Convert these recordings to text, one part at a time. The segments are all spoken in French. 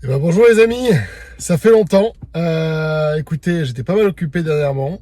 Eh ben, bonjour les amis, ça fait longtemps. Écoutez, j'étais pas mal occupé dernièrement.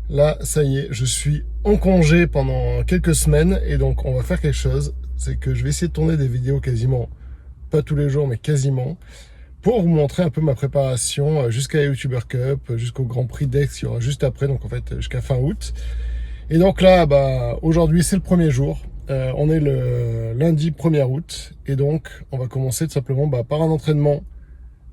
Là, ça y est, je suis en congé pendant quelques semaines et donc on va faire quelque chose. C'est que je vais essayer de tourner des vidéos quasiment, pas tous les jours, mais quasiment, pour vous montrer un peu ma préparation jusqu'à la YouTuber Cup, jusqu'au Grand Prix d'Aix qu'il y aura juste après, donc en fait jusqu'à fin août. Et donc là, aujourd'hui c'est le premier jour. On est le lundi 1er août et donc on va commencer tout simplement par un entraînement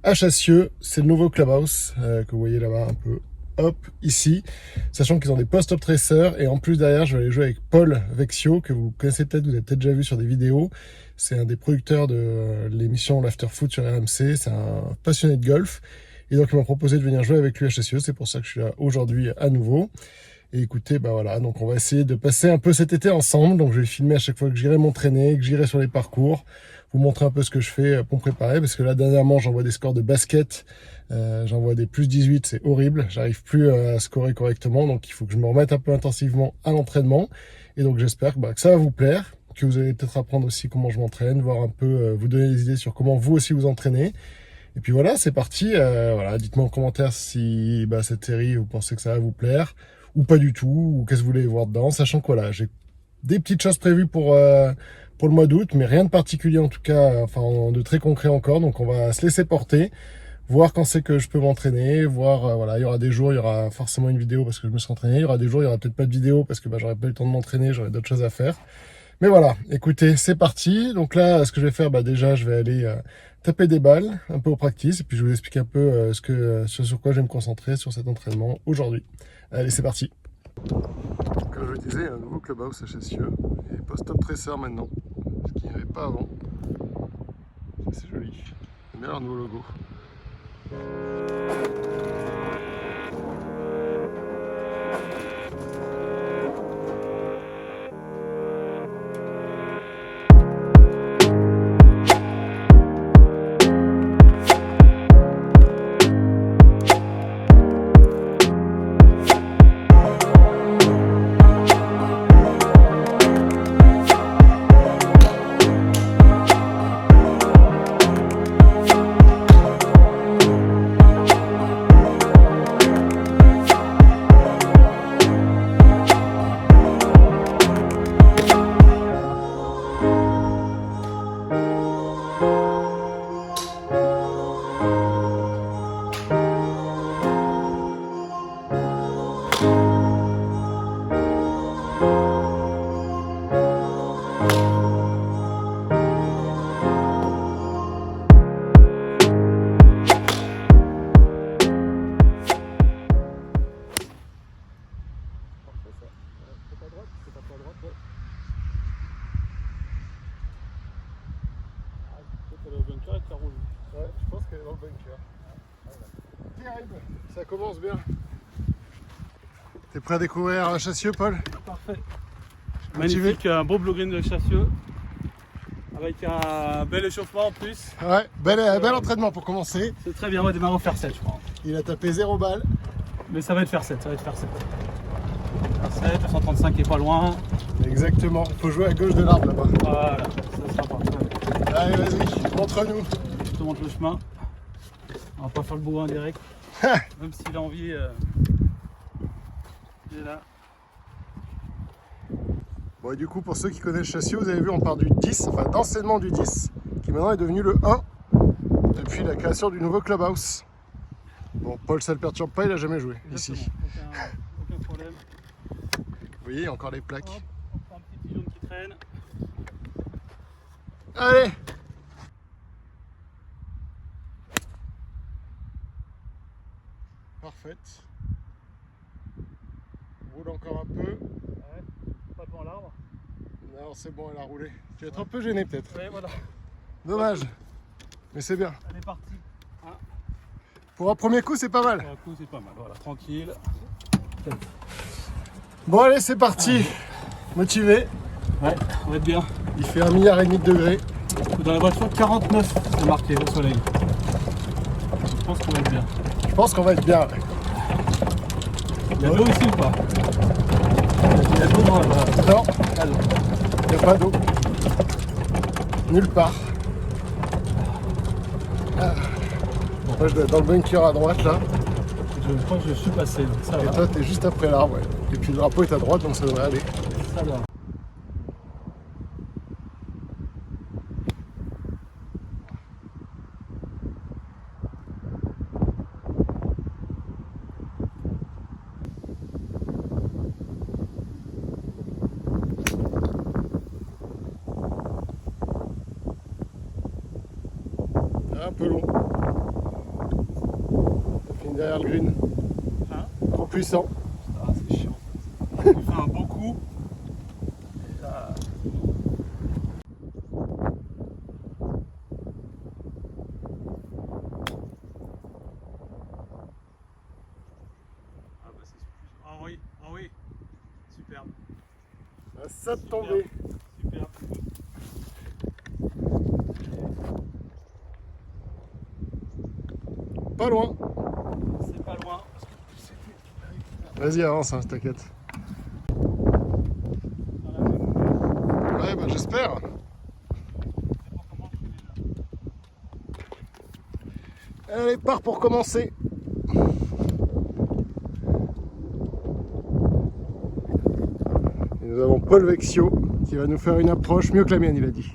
à Chassieux. C'est le nouveau clubhouse que vous voyez là-bas un peu. Hop, ici, sachant qu'ils ont des post-up tracers et en plus derrière je vais aller jouer avec Paul Vexio que vous connaissez peut-être, vous avez peut-être déjà vu sur des vidéos. C'est un des producteurs de l'émission l'After Foot sur RMC, c'est un passionné de golf et donc il m'a proposé de venir jouer avec lui à Chassieux, c'est pour ça que je suis là aujourd'hui à nouveau. Et écoutez, voilà, donc on va essayer de passer un peu cet été ensemble. Donc je vais filmer à chaque fois que j'irai m'entraîner, que j'irai sur les parcours, vous montrer un peu ce que je fais pour me préparer. Parce que là, dernièrement, j'envoie des scores de basket, j'envoie des plus 18, c'est horrible. J'arrive plus à scorer correctement, donc il faut que je me remette un peu intensivement à l'entraînement. Et donc j'espère que ça va vous plaire, que vous allez peut-être apprendre aussi comment je m'entraîne, voir un peu, vous donner des idées sur comment vous aussi vous entraînez. Et puis voilà, c'est parti. Voilà, dites-moi en commentaire si cette série, vous pensez que ça va vous plaire ou pas du tout, ou qu'est-ce que vous voulez voir dedans, sachant que voilà, j'ai des petites choses prévues pour le mois d'août, mais rien de particulier en tout cas, enfin de très concret encore, donc on va se laisser porter, voir quand c'est que je peux m'entraîner, voir, voilà, il y aura des jours, il y aura forcément une vidéo parce que je me suis entraîné, il y aura des jours, il y aura peut-être pas de vidéo parce que j'aurai pas eu le temps de m'entraîner, j'aurai d'autres choses à faire. Mais voilà, écoutez, c'est parti. Donc là, ce que je vais faire, déjà, je vais aller taper des balles, un peu au practice, et puis je vais vous expliquer un peu ce sur quoi je vais me concentrer sur cet entraînement aujourd'hui. Allez, c'est parti. Comme je vous le disais, il y a un nouveau clubhouse à Chassieux, et post-up tracer maintenant, ce qu'il n'y avait pas avant. C'est joli. J'aime bien leur nouveau logo. Ouais, je pense qu'elle est dans le bunker. Terrible, ça commence bien. T'es prêt à découvrir Chassieux, Paul? Parfait. Magnifique, un beau blue green de Chassieux. Avec un bel échauffement en plus. Ouais, bel entraînement pour commencer. C'est très bien, on va démarrer au faire 7 je crois. Il a tapé 0 balle. Mais ça va être faire 7, ça va être faire 7. Faire 7, 135 est pas loin. Exactement, il faut jouer à gauche de l'arbre là-bas. Voilà, ça sera parfait. Allez, vas-y, montre-nous. Je te montre le chemin. On va pas faire le bourrin direct. Même s'il a envie, il est là. Bon, et du coup, pour ceux qui connaissent Chassieux, vous avez vu, on part du 10, enfin d'enseignement du 10, qui maintenant est devenu le 1 depuis la création du nouveau clubhouse. Bon, Paul, ça le perturbe pas, il a jamais joué ici. Aucun problème. Vous voyez, il y a encore les plaques. Hop, on prend un petit jaune qui traîne. Allez! Parfaite. Roule encore un peu. Ouais, pas devant l'arbre. Non, c'est bon, elle a roulé. Tu vas être un peu gêné peut-être. Ouais, voilà. Dommage. Mais c'est bien. Elle est partie. Hein, Pour un premier coup, c'est pas mal. pour le coup, c'est pas mal. Voilà, tranquille. Bon, allez, c'est parti. Motivé. Ouais, on va être bien. Il fait 1,5 milliard de degrés. Dans la voiture, 49, c'est marqué au soleil. Je pense qu'on va être bien. Je pense qu'on va être bien. Il y a de l'eau ici ou pas? Il y a de l'eau dans la... Non, Ah, non. il n'y a pas d'eau. Nulle part. Moi je dois être dans le bunker à droite là. Je crois que je suis passé, donc ça Et va. toi t'es juste après l'arbre. Ouais. Et puis le drapeau est à droite donc ça devrait aller. Ça va. Un peu long. Ça finit derrière le green. Hein? Trop puissant. Ah, c'est chiant. Tu fais un beau coup. Et là... Ah bah c'est super. Ah oui. Superbe. Ça de tomber. Superbe. Pas loin. C'est pas loin. Vas-y avance, hein, t'inquiète. Ouais bah j'espère. Allez, part pour commencer. Et nous avons Paul Vexio qui va nous faire une approche mieux que la mienne, il a dit.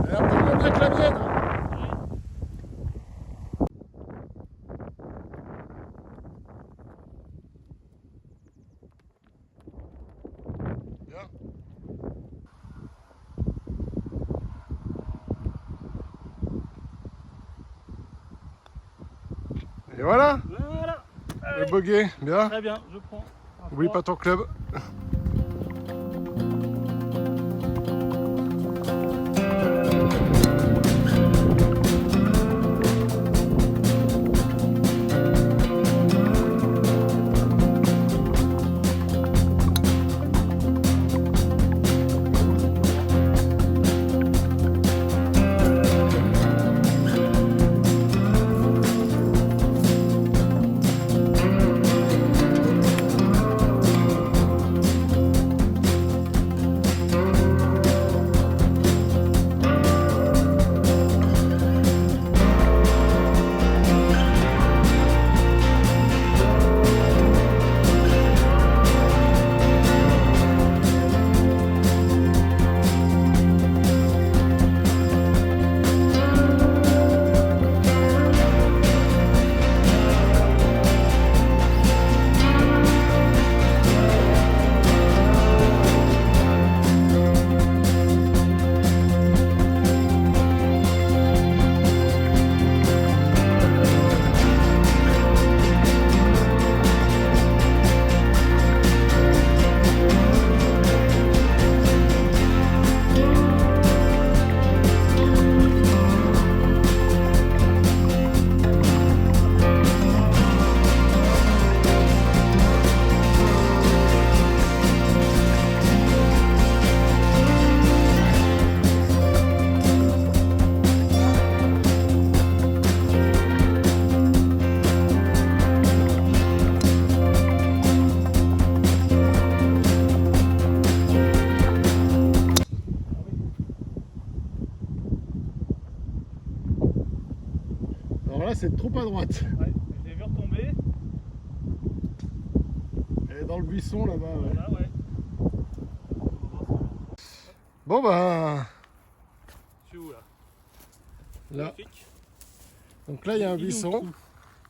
Elle est un peu moins bien que la mienne. Bien. Et voilà, Voilà. le bogey, bien. Très bien, je prends. Oublie pas ton club. Alors là c'est trop à droite. Ouais, je l'ai vu retomber. Elle est dans le buisson là-bas. Ouais. Voilà, ouais. Bon bah Je suis où là? là. Magnifique. Donc là il y a un Il est où, buisson. le trou?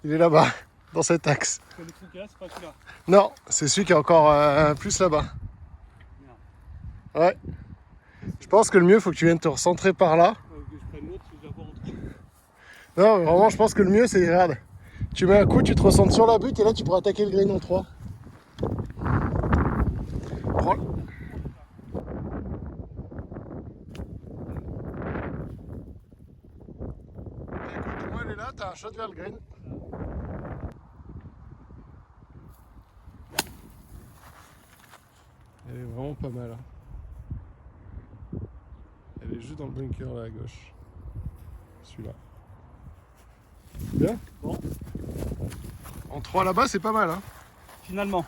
Il est là-bas, dans cet axe. Le trou qu'il y a, c'est pas celui-là. Non, c'est celui qui est encore plus là-bas. Merde. Ouais. Je pense que le mieux, faut que tu viennes te recentrer par là. Que je prenne l'autre, je vais voir autre chose. Non, mais vraiment, je pense que le mieux, c'est, regarde, tu mets un coup, tu te recentres sur la butte et là, tu pourras attaquer le green en 3. Prends. Écoute, moi, elle est là, t'as un shot vers le green. Elle est vraiment pas mal. Hein. Elle est juste dans le bunker là à gauche. Celui-là. Bien. Bon. En 3 là-bas, c'est pas mal. Hein. Finalement.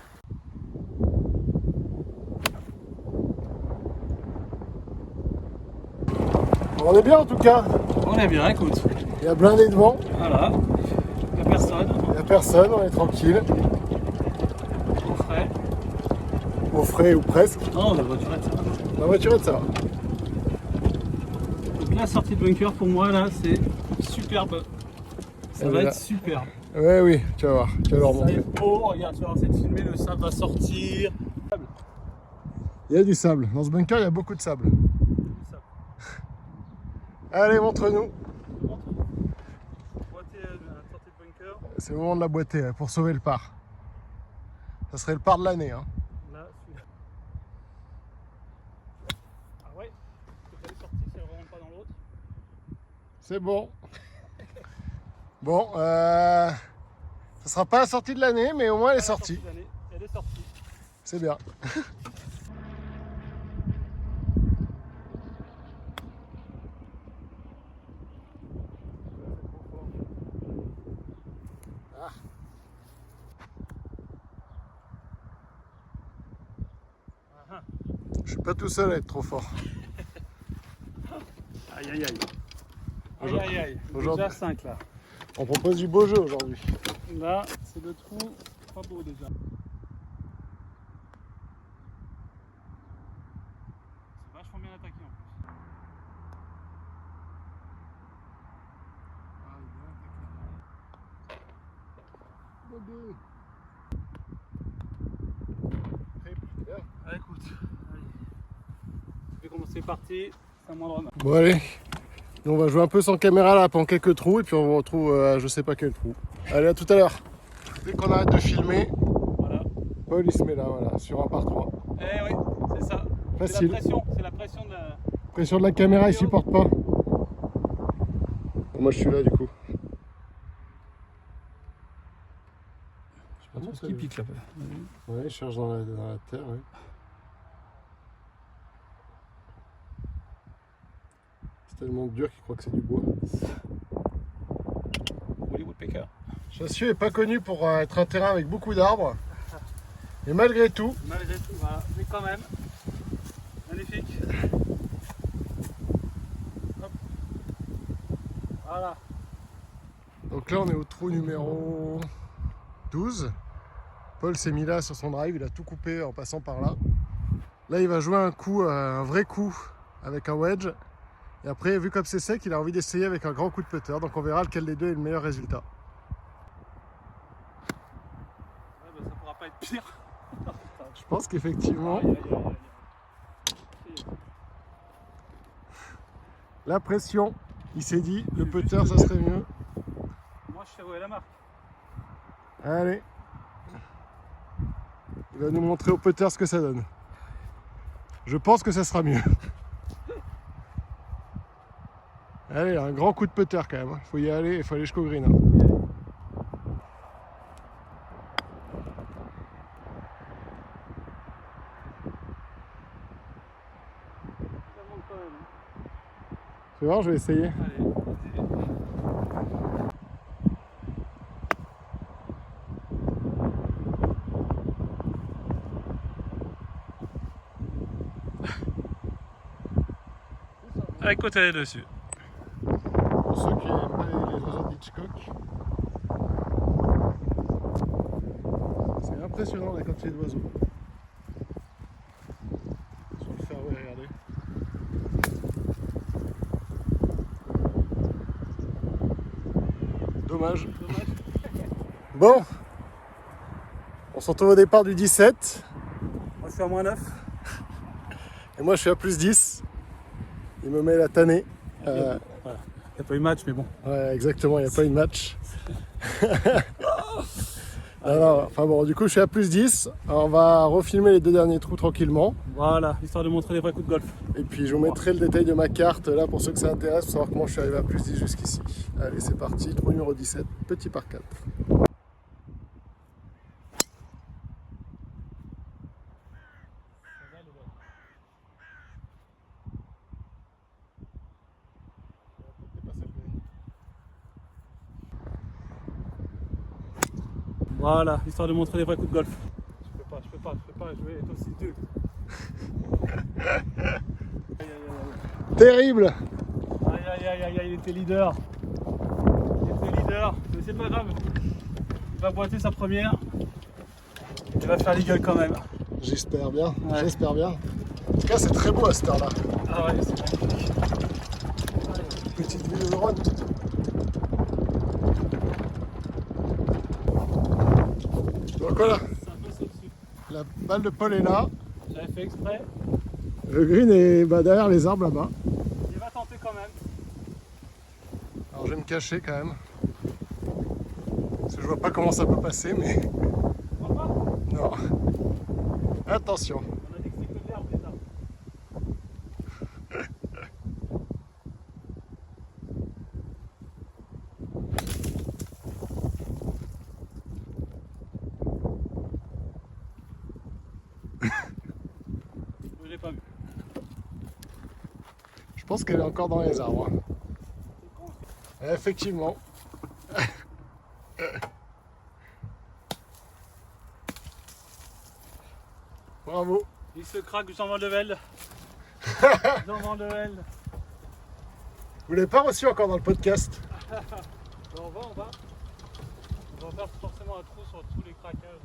On est bien en tout cas. On est bien, écoute. Il y a blindé de vent. Voilà. Il n'y a personne. Il n'y a personne, on est tranquille. Au frais. Au frais ou presque. Non, la voiturette, ça va. La voiturette, ça va. Donc la sortie de bunker pour moi là c'est superbe. Ça va là. être superbe. Ouais, oui, tu vas voir. Tu vas leur Ça va montrer. être beau, regarde, tu vas voir, c'est filmé, le sable va sortir. Il y a du sable. Dans ce bunker, il y a beaucoup de sable. Allez, montre-nous. Boîtier à la sortie de bunker. C'est le moment de la boîter pour sauver le par. Ça serait le par de l'année. Hein. Là, celui-là. Ah ouais, c'est pas sorti, si elle ne rentre pas dans l'autre. C'est bon. Bon, ça sera pas la sortie de l'année, mais au moins elle est sortie. Elle est sortie. C'est bien. Je suis pas tout seul à être trop fort. Aïe aïe aïe. Aïe aïe aïe. Déjà 5 là. On propose du beau jeu aujourd'hui. Là, c'est le trou pas beau déjà. C'est vachement bien attaqué en plus. Ah, écoute, allez. Vu comment c'est parti, c'est un moindre mal. Bon allez, on va jouer un peu sans caméra là pendant quelques trous et puis on vous retrouve à je sais pas quel trou. Allez, à tout à l'heure. Dès qu'on arrête de filmer, Voilà. Paul il se met là, voilà, sur un par 3. Eh oui, c'est ça. Facile. C'est la pression de la... Pression de la caméra, il supporte pas. Moi je suis là du coup. Je sais pas ce qui pique là. Ouais, il cherche dans la terre, ouais. C'est tellement dur qu'il croit que c'est du bois. Hollywood Pecker. Chassieux est pas connu pour être un terrain avec beaucoup d'arbres. Et malgré tout, Malgré tout, voilà. Mais quand même, magnifique. Hop. Voilà. donc là on est au trou numéro 12. Paul s'est mis là sur son drive, il a tout coupé en passant par là. Là il va jouer un coup, un vrai coup avec un wedge. Et après, vu comme c'est sec, il a envie d'essayer avec un grand coup de putter. Donc on verra lequel des deux est le meilleur résultat. Ouais, bah, ça pourra pas être pire. Je pense qu'effectivement, Aïe, aïe, aïe, aïe. la pression, il s'est dit, le putter ça serait mieux. Moi je sais où est la marque. Allez. Il va nous montrer au putter ce que ça donne. Je pense que ça sera mieux. Allez, un grand coup de putter quand même. Il faut y aller, il faut aller jusqu'au green. Tu vois, je vais essayer. Allez, allez, côté aller dessus. Pour ceux qui n'aiment pas les oiseaux d'Hitchcock, c'est impressionnant la quantité d'oiseaux. Sur le fairway, regardez. Dommage. Bon, on se retrouve au départ du 17. Moi je suis à moins 9. Et moi je suis à plus 10. Il me met la tannée. Voilà. Il n'y a pas eu match, mais bon. Ouais, exactement, il n'y a pas eu de match. Alors, enfin bon, du coup, je suis à plus 10. Alors, on va refilmer les deux derniers trous tranquillement. Voilà, histoire de montrer les vrais coups de golf. Et puis, je vous mettrai le détail de ma carte là pour ceux que ça intéresse, pour savoir comment je suis arrivé à plus 10 jusqu'ici. Allez, c'est parti. Trou numéro 17, petit par 4. Voilà, histoire de montrer les vrais coups de golf. Je peux pas, je vais être aussi dur. Terrible! il était leader. Mais c'est pas grave. Il va boiter sa première. Il va faire l'eagle quand même. J'espère bien, Ouais. j'espère bien. En tout cas, c'est très beau à cette heure-là. Ah ouais, c'est magnifique. Petite vue de Rhône. Donc voilà, C'est un peu ça dessus. la balle de Paul est là. J'avais fait exprès. Le green est derrière les arbres là-bas. Il va tenter quand même. Alors je vais me cacher quand même. Parce que je vois pas comment ça peut passer, mais Pourquoi pas? non. Attention. On a dit que c'est que de l'herbe, les arbres. Je l'ai pas vu. Je pense qu'elle est encore dans les arbres. Effectivement. Bravo. Il se craque Jean Vandevel. Jean Vandevel. Vous l'avez pas reçu encore dans le podcast. On va. On va faire forcément un trou sur tous les craquages.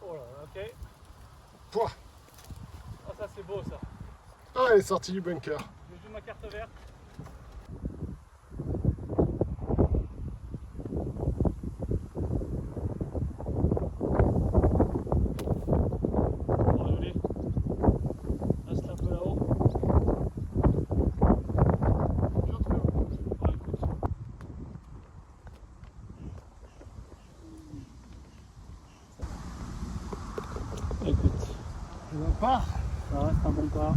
Oh là là, ok. Pouah. Ah, ça c'est beau ça. Ah, elle est sortie du bunker. Je joue ma carte verte. Oh, joli. Reste un peu là-haut. Ah, écoute. Écoute, Tu veux pas? ça reste un bon pas.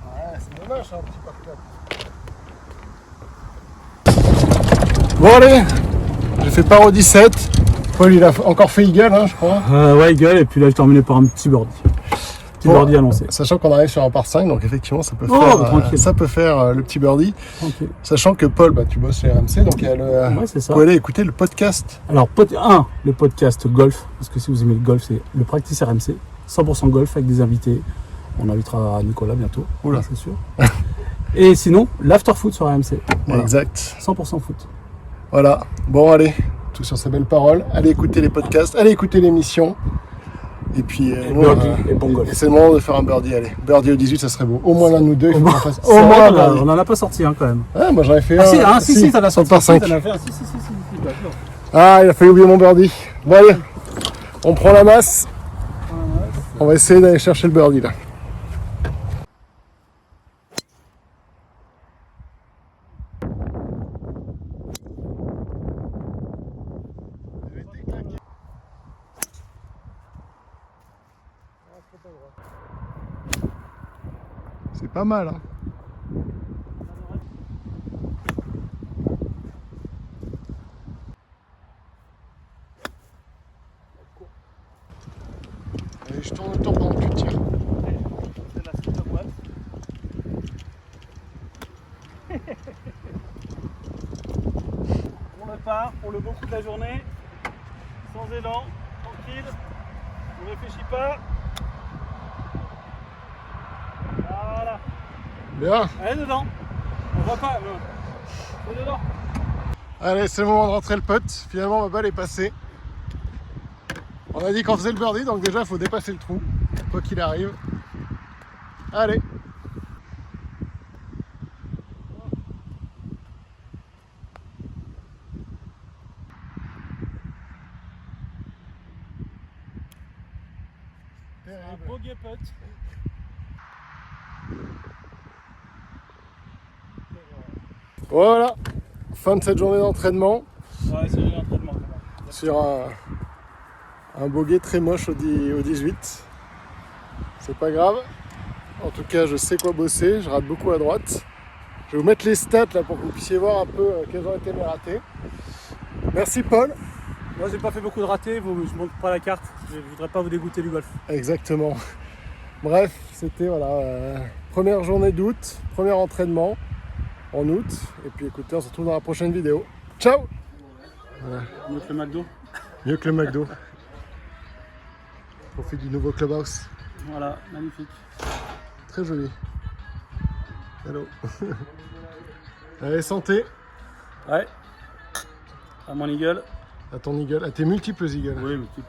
Ouais, c'est dommage, un petit par-quatre. Bon allez, j'ai fait par au 17. Paul il a encore fait eagle, hein, je crois. Ouais, gueule, et puis là je terminé par un petit birdie. Petit Bon, birdie annoncé. Sachant qu'on arrive sur un par 5, donc effectivement ça peut Oh, faire, bah, tranquille. ça peut faire le petit birdie. Tranquille. Sachant que Paul, bah, tu bosses chez RMC, donc il y a le, Ouais, c'est ça. vous pouvez aller écouter le podcast. Alors, le podcast golf, parce que si vous aimez le golf, c'est le Practice RMC, 100% golf avec des invités. On invitera Nicolas bientôt, Oula. c'est sûr. Et sinon, l'after foot sur RMC. Voilà. Exact. 100% foot. Voilà. Bon allez, tout sur ces belles paroles. Allez écouter les podcasts, allez écouter l'émission. Et puis Et birdie, et bon golf. et c'est le moment de faire un birdie, allez. Birdie au 18, ça serait beau. Au moins l'un de nous deux, il faut qu'on fasse Au au moins moins, un birdie. on n'en a pas sorti un quand même. Ouais, moi j'en ai fait Ah si, un. si, t'en as sur le sorti par 5. t'en as fait un. Si, d'accord. Ah, il a failli oublier mon birdie. Bon allez, on prend la masse. On va essayer d'aller chercher le birdie là. C'est pas mal, hein. Allez, je tourne autour pendant que tu tires. C'est la suite de boîte. On repart pour le beau coup de la journée. Sans élan, tranquille. On ne réfléchit pas. Voilà. Bien. Allez dedans. On voit pas. C'est dedans. Allez, c'est le moment de rentrer le putt. Finalement, ma balle est passée. On a dit qu'on faisait le birdie, donc déjà, il faut dépasser le trou, quoi qu'il arrive. Allez. Un beau putt. Voilà. Fin de cette journée d'entraînement Ouais, c'est l'entraînement quand même. sur un bogey très moche au 18. C'est pas grave. En tout cas, je sais quoi bosser. Je rate beaucoup à droite. Je vais vous mettre les stats là pour que vous puissiez voir un peu quels ont été mes ratés. Merci Paul. Moi j'ai pas fait beaucoup de ratés, je montre pas la carte, je voudrais pas vous dégoûter du golf. Exactement. Bref, c'était voilà, première journée d'août, premier entraînement en août. Et puis écoutez, on se retrouve dans la prochaine vidéo. Ciao. Voilà. Mieux que le McDo. Mieux que le McDo. Profite du nouveau clubhouse. Voilà, magnifique. Très joli. Hello. Allez, santé. Ouais. À mon eagle. À ton eagle, à tes multiples eagles. Oui, multiple.